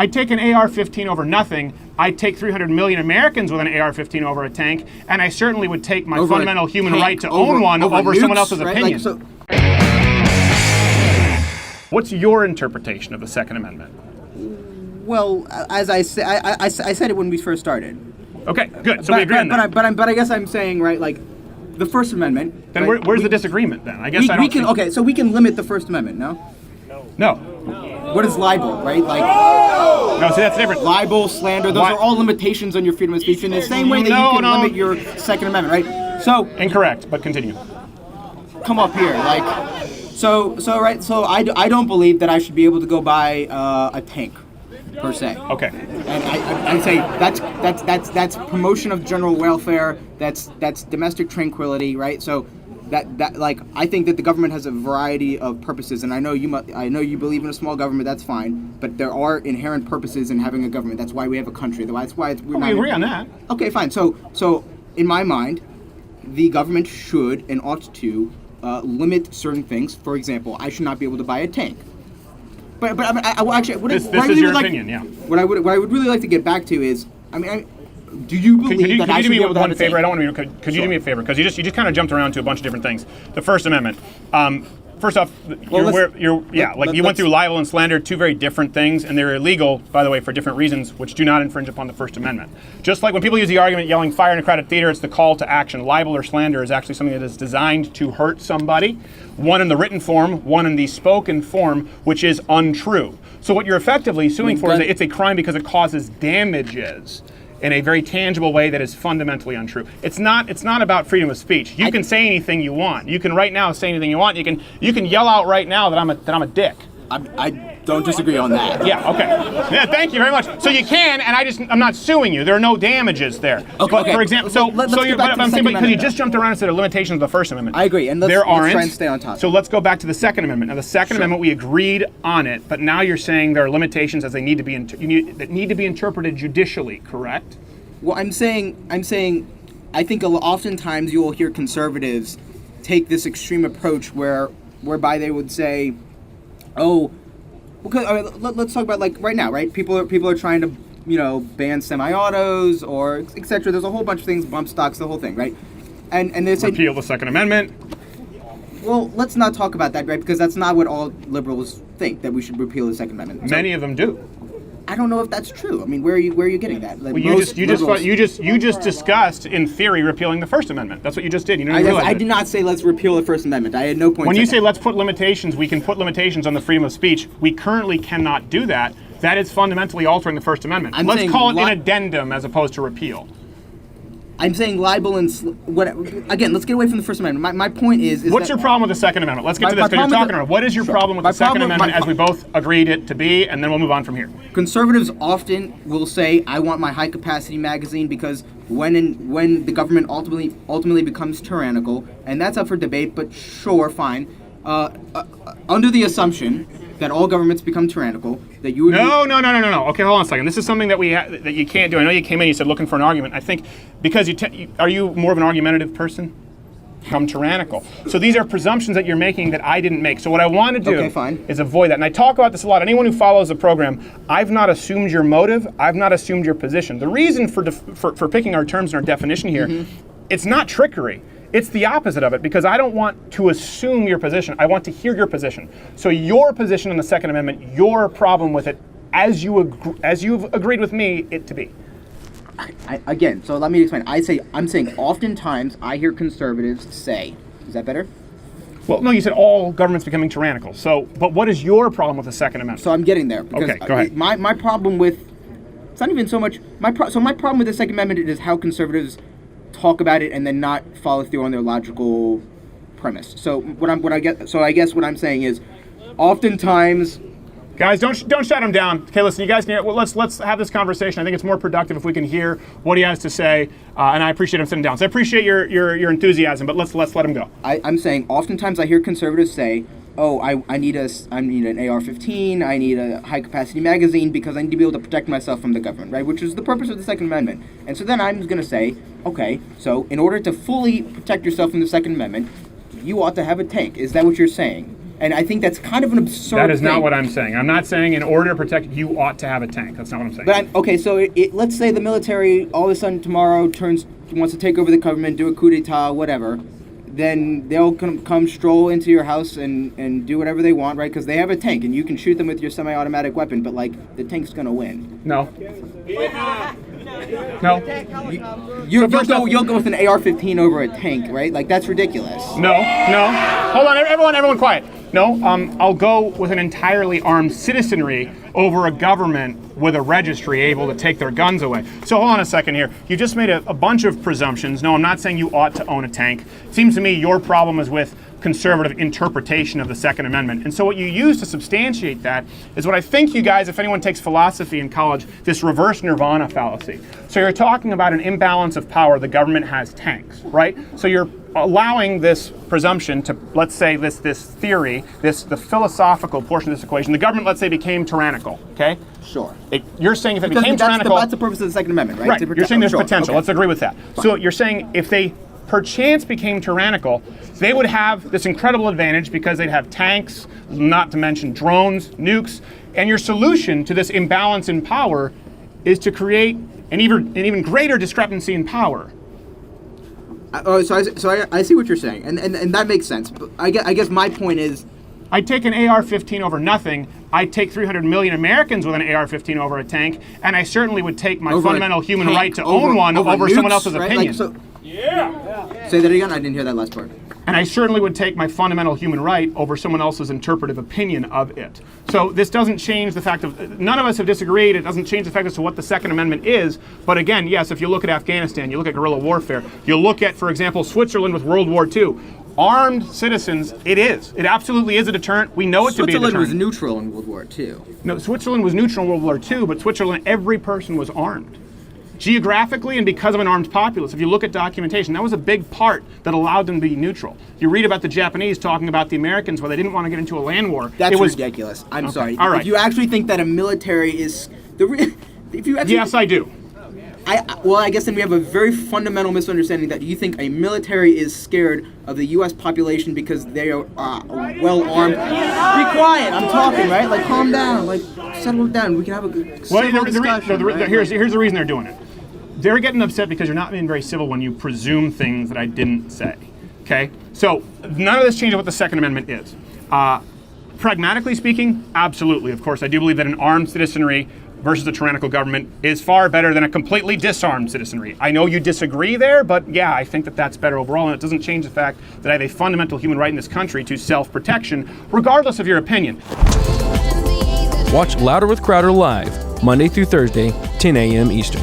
I'd take an AR-15 over nothing. I'd take 300 million Americans with an AR-15 over a tank, and I certainly would take my fundamental human right to own one over someone else's opinion. What's your interpretation of the Second Amendment? Well, as I said it when we first started. Okay, good. So we agree on that. But I guess I'm saying, right, like, the First Amendment. Then where's the disagreement then? I guess Okay, so we can limit the First Amendment, no? No. What is libel, right? Like, no, see, that's different. Libel, slander, those are all limitations on your freedom of speech in the same way that you can limit your Second Amendment, right? So incorrect, but continue. Come up here, like, so I don't believe that I should be able to go buy a tank, per se. Okay. And I say that's promotion of general welfare. That's domestic tranquility, right? So that like I think that the government has a variety of purposes, and I know you believe in a small government. That's fine, but there are inherent purposes in having a government. That's why we have a country. That's why we agree on that. Okay, fine. So in my mind, the government should and ought to limit certain things. For example, I should not be able to buy a tank. But I mean, I actually. This is your opinion, yeah. What I would really like to get back to is, do you believe that I should be able to have a tank? I don't want to. Could you do me a favor? Because you just kind of jumped around to a bunch of different things. The First Amendment. First off, you went through libel and slander, two very different things, and they're illegal, by the way, for different reasons, which do not infringe upon the First Amendment. Just like when people use the argument yelling fire in a crowded theater, it's the call to action. Libel or slander is actually something that is designed to hurt somebody, one in the written form, one in the spoken form, which is untrue. So what you're effectively suing for is that it's a crime because it causes damages in a very tangible way that is fundamentally untrue. It's not about freedom of speech. You can say anything you want. You can right now say anything you want. You can yell out right now that I'm a dick. I don't disagree on that. Yeah, okay. Yeah, thank you very much. So you can, and I'm not suing you. There are no damages there. Okay. For example, because you just jumped around and said there are limitations of the First Amendment. I agree, and let's try and stay on top. So let's go back to the Second Amendment. Now, the Second Amendment, we agreed on it, but now you're saying there are limitations as they need to be that need to be interpreted judicially, correct? Well, I'm saying, I think oftentimes you will hear conservatives take this extreme approach whereby they would say, oh, because let's talk about like right now, right? People are trying to, ban semi-autos or etc. There's a whole bunch of things, bump stocks, the whole thing, right? And they say repeal the Second Amendment. Well, let's not talk about that, right? Because that's not what all liberals think, that we should repeal the Second Amendment. Many of them do. I don't know if that's true. I mean, where are you getting that? Like, well, you just discussed in theory repealing the First Amendment. That's what you just did. I did not say let's repeal the First Amendment. I had no point. When you say let's put limitations, we can put limitations on the freedom of speech. We currently cannot do that. That is fundamentally altering the First Amendment. Let's call it an addendum as opposed to repeal. I'm saying libel and again. Let's get away from the First Amendment. My point is what's your problem with the Second Amendment? Let's get to this because you're talking about what is your problem with the Second Amendment as we both agreed it to be, and then we'll move on from here. Conservatives often will say, "I want my high-capacity magazine because when the government ultimately becomes tyrannical," and that's up for debate. But sure, fine. Under the assumption that all governments become tyrannical, that you would No. Okay, hold on a second. This is something that that you can't do. I know you came in, you said looking for an argument. I think because are you more of an argumentative person? Become tyrannical. So these are presumptions that you're making that I didn't make. So what I want to do is avoid that. And I talk about this a lot. Anyone who follows the program, I've not assumed your motive. I've not assumed your position. The reason for picking our terms and our definition here, it's not trickery. It's the opposite of it, because I don't want to assume your position. I want to hear your position. So your position on the Second Amendment, your problem with it, as you've agreed with me it to be. Again, so let me explain. I'm saying oftentimes I hear conservatives say, is that better? Well, no, you said all governments becoming tyrannical. So, but what is your problem with the Second Amendment? So I'm getting there. Okay, go ahead. My problem with, it's not even so much, my problem with the Second Amendment is how conservatives talk about it and then not follow through on their logical premise. So I guess what I'm saying is, oftentimes, guys, don't shut him down. Okay, listen, you guys can. Well, let's have this conversation. I think it's more productive if we can hear what he has to say, and I appreciate him sitting down. So I appreciate your enthusiasm, but let's let him go. I'm saying oftentimes I hear conservatives say, "Oh, I need an AR-15. I need a high-capacity magazine because I need to be able to protect myself from the government," right? Which is the purpose of the Second Amendment. And so then I'm going to say, okay, so in order to fully protect yourself from the Second Amendment, you ought to have a tank. Is that what you're saying? And I think that's kind of an absurd That is thing. not what I'm saying. I'm not saying in order to protect you ought to have a tank. That's not what I'm saying. But okay, so let's say the military all of a sudden tomorrow wants to take over the government, do a coup d'etat, whatever. Then they'll come stroll into your house and do whatever they want, right? Because they have a tank, and you can shoot them with your semi-automatic weapon. But like, the tank's gonna win. No. No. You'll go with an AR-15 over a tank, right? Like, that's ridiculous. No. Hold on, everyone quiet. No, I'll go with an entirely armed citizenry over a government with a registry able to take their guns away. So hold on a second here. You just made a bunch of presumptions. No, I'm not saying you ought to own a tank. It seems to me your problem is with conservative interpretation of the Second Amendment. And so what you use to substantiate that is what I think you guys, if anyone takes philosophy in college, this reverse nirvana fallacy. So you're talking about an imbalance of power. The government has tanks, right? So you're allowing this presumption to, let's say, this theory, the philosophical portion of this equation. The government, let's say, became tyrannical, okay? Sure. You're saying if it became tyrannical... That's the purpose of the Second Amendment, right? Right, you're saying there's potential. Okay. Let's agree with that. Fine. So you're saying if they perchance became tyrannical, they would have this incredible advantage because they'd have tanks, not to mention drones, nukes, and your solution to this imbalance in power is to create an even greater discrepancy in power. So I see what you're saying, and that makes sense. But I guess my point is, I'd take an AR-15 over nothing. I'd take 300 million Americans with an AR-15 over a tank, and I certainly would take my fundamental human right to own one over someone else's opinion. Like, say that again. I didn't hear that last part. And I certainly would take my fundamental human right over someone else's interpretive opinion of it. So this doesn't change the fact of, none of us have disagreed, it doesn't change the fact as to what the Second Amendment is, but again, yes, if you look at Afghanistan, you look at guerrilla warfare, you look at, for example, Switzerland with World War II, armed citizens, it absolutely is a deterrent. We know it to be a deterrent. Switzerland was neutral in World War II. No, Switzerland was neutral in World War II, but Switzerland, every person was armed. Geographically and because of an armed populace, if you look at documentation, that was a big part that allowed them to be neutral. You read about the Japanese talking about the Americans where they didn't want to get into a land war. That's ridiculous. I'm sorry. All right. If you actually think that a military is Yes, I do. I guess then we have a very fundamental misunderstanding that you think a military is scared of the U.S. population because they are well armed. Be quiet. I'm talking, right? Like, calm down. Like, settle down. We can have a civil discussion. Here's the reason they're doing it. They're getting upset because you're not being very civil when you presume things that I didn't say. Okay? So none of this changes what the Second Amendment is. Pragmatically speaking, absolutely. Of course, I do believe that an armed citizenry versus a tyrannical government is far better than a completely disarmed citizenry. I know you disagree there, but yeah, I think that that's better overall, and it doesn't change the fact that I have a fundamental human right in this country to self-protection, regardless of your opinion. Watch Louder with Crowder live, Monday through Thursday, 10 a.m. Eastern.